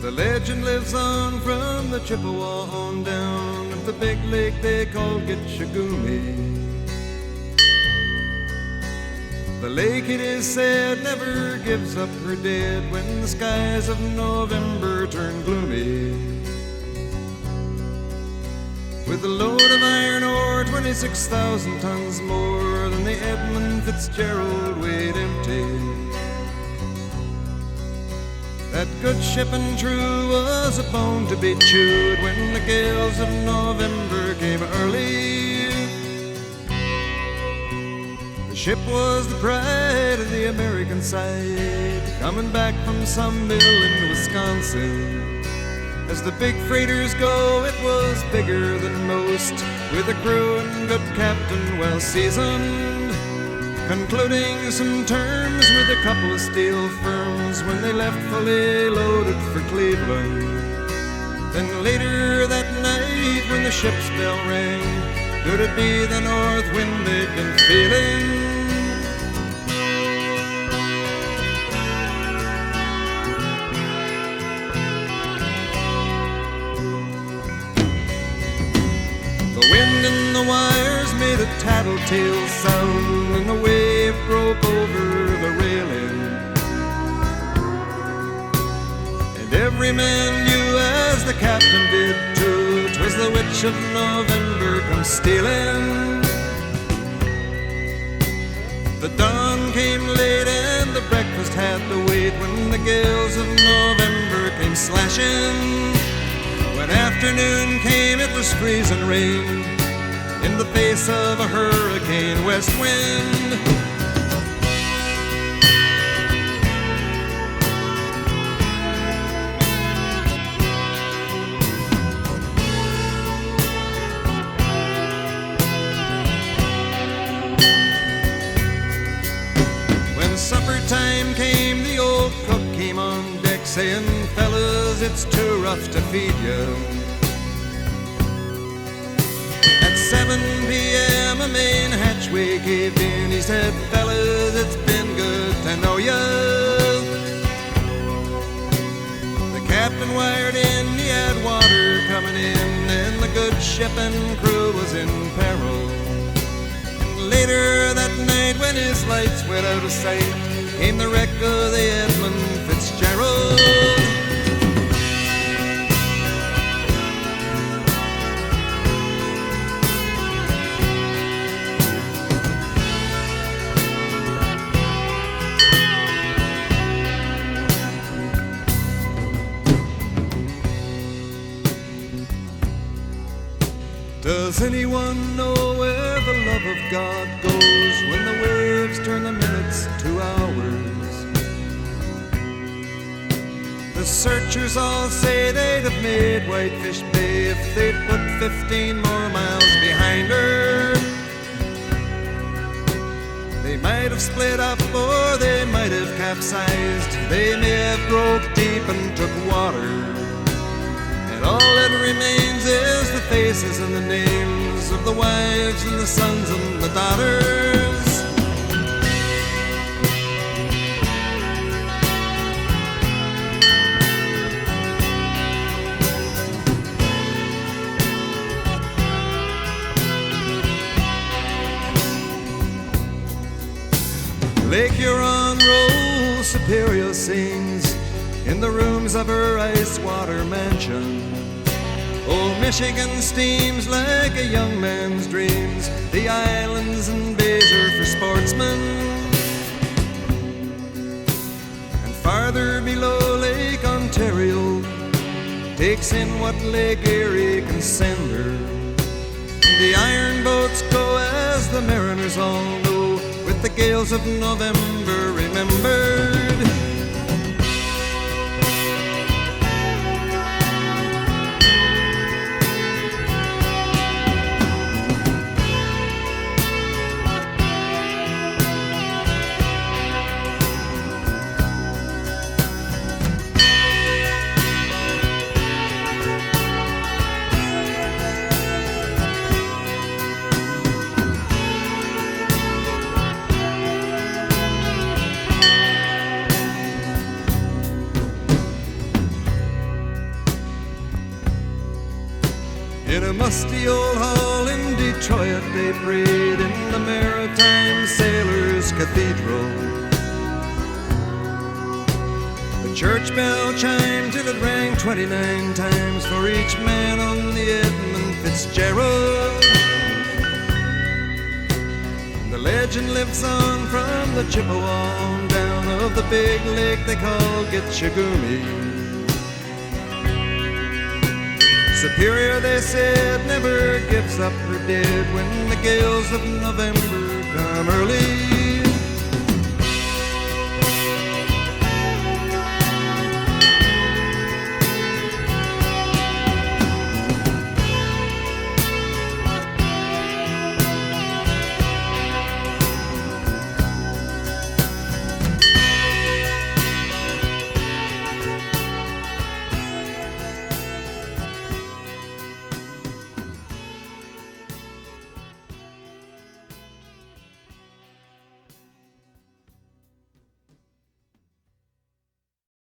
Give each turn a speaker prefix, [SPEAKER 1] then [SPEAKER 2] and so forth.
[SPEAKER 1] The legend lives on from the Chippewa on down of the big lake they called Gitchagumi. The lake, it is said, never gives up her dead when the skies of November turn gloomy. With a load of iron ore, 26,000 tons more than the Edmund Fitzgerald weighed empty. That good ship and true was a bone to be chewed when the gales of November came early. The ship was the pride of the American side, coming back from some mill in Wisconsin. As the big freighters go, it was bigger than most, with a crew and good captain well seasoned, concluding some terms with a couple of steel firms when they left fully loaded for Cleveland. Then later that night when the ship's bell rang, could it be the north wind they'd been feeling? The wind in the wires made a tattletale sound, and the wave broke over the railing. And every man knew, as the captain did too, 'twas the witch of November come stealing. The dawn came late and the breakfast had to wait when the gales of November came slashing. When afternoon came, it was freezing rain in the face of a hurricane west wind. When supper time came, the old cook came on deck saying, "Fellas, it's too rough to feed you." At 7 p.m. a main hatchway caved in. He said, "Fellas, it's been good to know ya." The captain wired in, he had water coming in, and the good ship and crew was in peril. And later that night, when his lights went out of sight, came the wreck of the Edmund Fitzgerald. Does anyone know where the love of God goes when the waves turn the minutes to hours? The searchers all say they'd have made Whitefish Bay if they'd put 15 more miles behind her. They might have split up or they might have capsized. They may have broke deep and took water. And all that remains is the faces and the names of the wives and the sons and the daughters. Lake Huron rolls, Superior sings in the rooms of her ice-water mansion. Old Michigan steams like a young man's dreams. The islands and bays are for sportsmen. And farther below, Lake Ontario takes in what Lake Erie can send her. The iron boats go, as the mariners all know, with the gales of November remembered. In a musty old hall in Detroit they prayed in the Maritime Sailors' Cathedral. The church bell chimed till it rang 29 times for each man on the Edmund Fitzgerald. The legend lives on from the Chippewa down of the big lake they call Gitchagumi. Superior, they said, never gives up her dead when the gales of November come early.